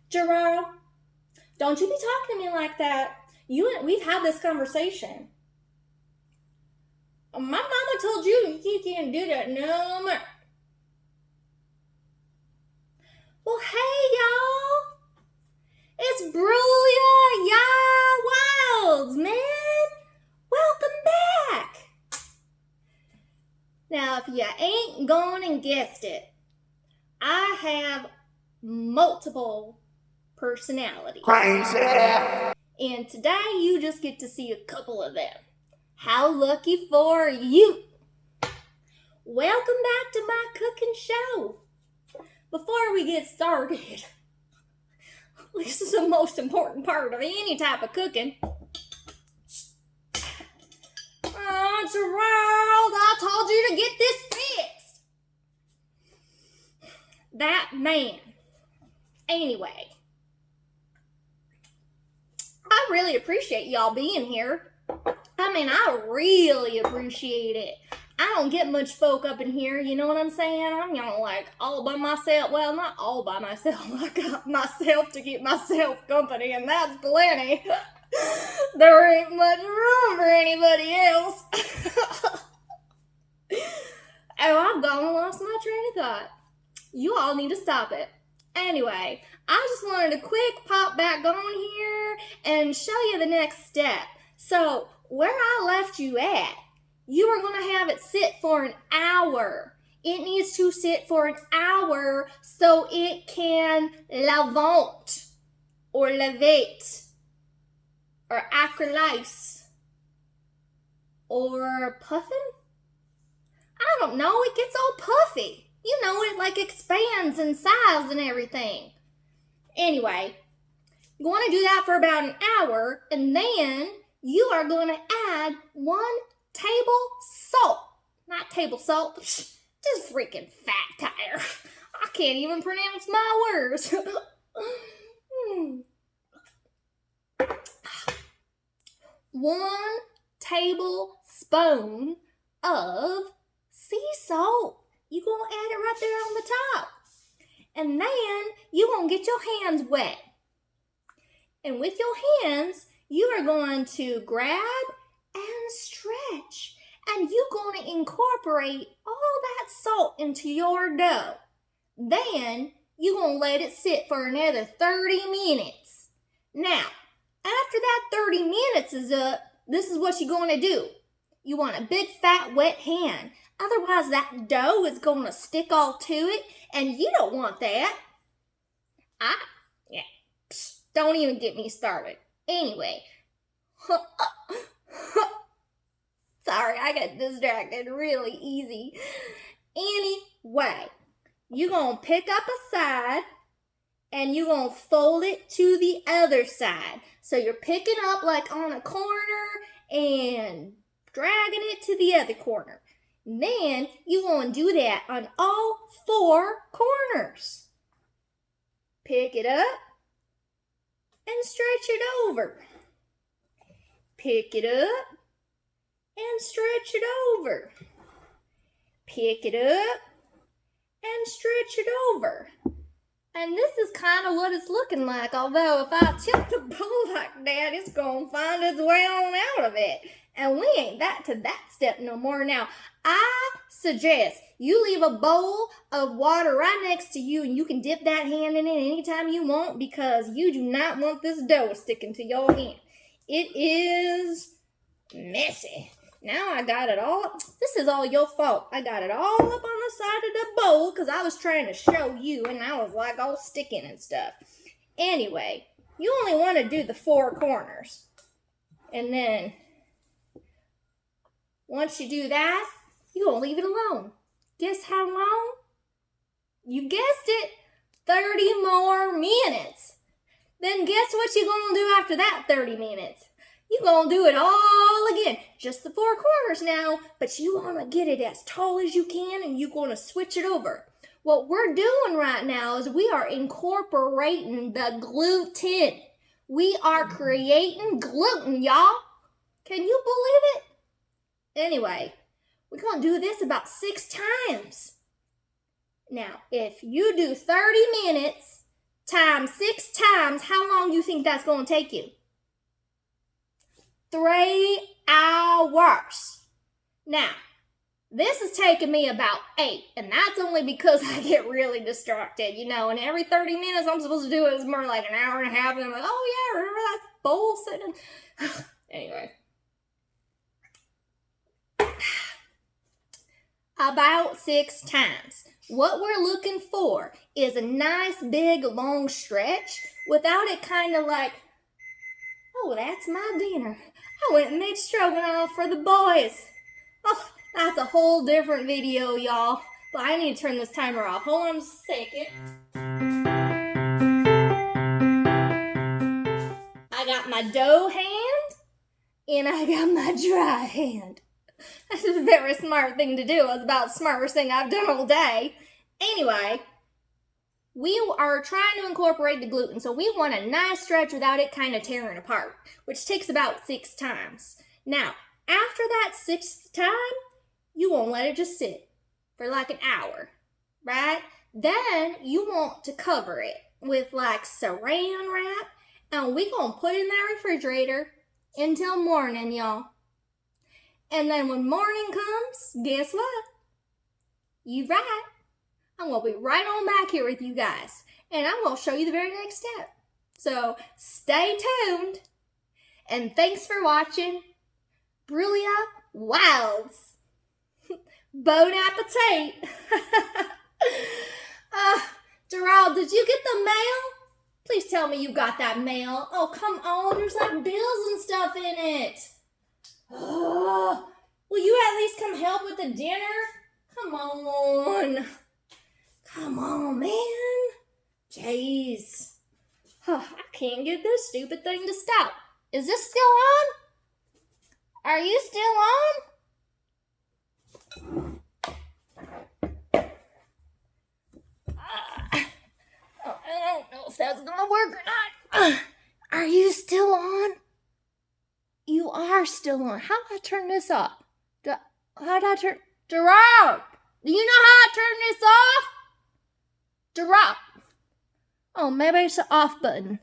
Gerard, don't you be talking to me like that. We've had this conversation. My mama told you can't do that no more. Well, hey, y'all. It's Brulia Wild, man. Welcome back. Now, if you ain't gone and guessed it, I have multiple personalities. Crazy. And today you just get to see a couple of them. How lucky for you. Welcome back to my cooking show. Before we get started, this is the most important part of any type of cooking. Oh, Gerald, I told you to get this fixed. That man. Anyway, I really appreciate y'all being here. I really appreciate it. I don't get much folk up in here, you know what I'm saying? I'm, like all by myself. Well, not all by myself. I got myself to keep myself company, and that's plenty. There ain't much room for anybody else. Oh, I've gone and lost my train of thought. You all need to stop it. Anyway, I just wanted to quick pop back on here and show you the next step. So, where I left you at, you are going to have it sit for an hour. It needs to sit for an hour so it can lavant or lavate or acrylize or puffin. I don't know, it gets all puffy. You know, it like expands in size and everything. Anyway, you want to do that for about an hour, and then you are going to add 1 table salt. Not table salt, just freaking fat tire. I can't even pronounce my words. 1 tablespoon of sea salt. You're going to add it right there on the top. And then you're going to get your hands wet. And with your hands, you are going to grab and stretch. And you're going to incorporate all that salt into your dough. Then you're going to let it sit for another 30 minutes. Now, after that 30 minutes is up, this is what you're going to do. You want a big, fat, wet hand. Otherwise, that dough is going to stick all to it, and you don't want that. Don't even get me started. Anyway. Sorry, I got distracted really easy. Anyway, you're going to pick up a side, and you're going to fold it to the other side. So you're picking up like on a corner and dragging it to the other corner. Then you're going to do that on all 4 corners. Pick it up and stretch it over. Pick it up and stretch it over. Pick it up and stretch it over. And this is kind of what it's looking like, although if I tilt the bowl like that, it's going to find its way on out of it. And we ain't to that step no more. Now, I suggest you leave a bowl of water right next to you, and you can dip that hand in it anytime you want, because you do not want this dough sticking to your hand. It is messy. Now I got it all. This is all your fault. I got it all up on the side of the bowl because I was trying to show you, and I was like all sticking and stuff. Anyway, you only want to do the 4 corners. And then once you do that, you're going to leave it alone. Guess how long? You guessed it, 30 more minutes. Then guess what you're going to do after that 30 minutes? You're going to do it all again. Just the 4 corners now, but you want to get it as tall as you can, and you're going to switch it over. What we're doing right now is we are incorporating the gluten. We are creating gluten, y'all. Can you believe it? Anyway, we're going to do this about 6 times. Now, if you do 30 minutes times 6 times, how long do you think that's going to take you? 3 hours. Now, this has taken me about 8, and that's only because I get really distracted, you know, and every 30 minutes I'm supposed to do it. It's more like an hour and a half, and I'm like, oh yeah, remember that bowl sitting? Anyway. About 6 times. What we're looking for is a nice, big, long stretch without it kind of like, oh, that's my dinner. I went and made stroganoff for the boys. Oh, that's a whole different video, y'all. But I need to turn this timer off. Hold on a second. I got my dough hand, and I got my dry hand. That's a very smart thing to do. It's about the smartest thing I've done all day. Anyway, we are trying to incorporate the gluten, so we want a nice stretch without it kind of tearing apart, which takes about 6 times. Now, after that 6th time, you won't let it just sit for like an hour, right? Then you want to cover it with like saran wrap, and we gonna put it in that refrigerator until morning, y'all. And then when morning comes, guess what? You right. I'm going to be right on back here with you guys. And I'm going to show you the very next step. So stay tuned. And thanks for watching Brulia Wilds. Bon appetit. Gerald, did you get the mail? Please tell me you got that mail. Oh, come on. There's like bills and stuff in it. Oh, will you at least come help with the dinner? Come on. Come on, man. Jeez. Oh, I can't get this stupid thing to stop. Is this still on? Are you still on? I don't know if that's gonna work or not. Are you still on? You are still on. How do I turn this off? How do I turn... Gerard! Do you know how I turn this off? Gerard! Oh, maybe it's the off button.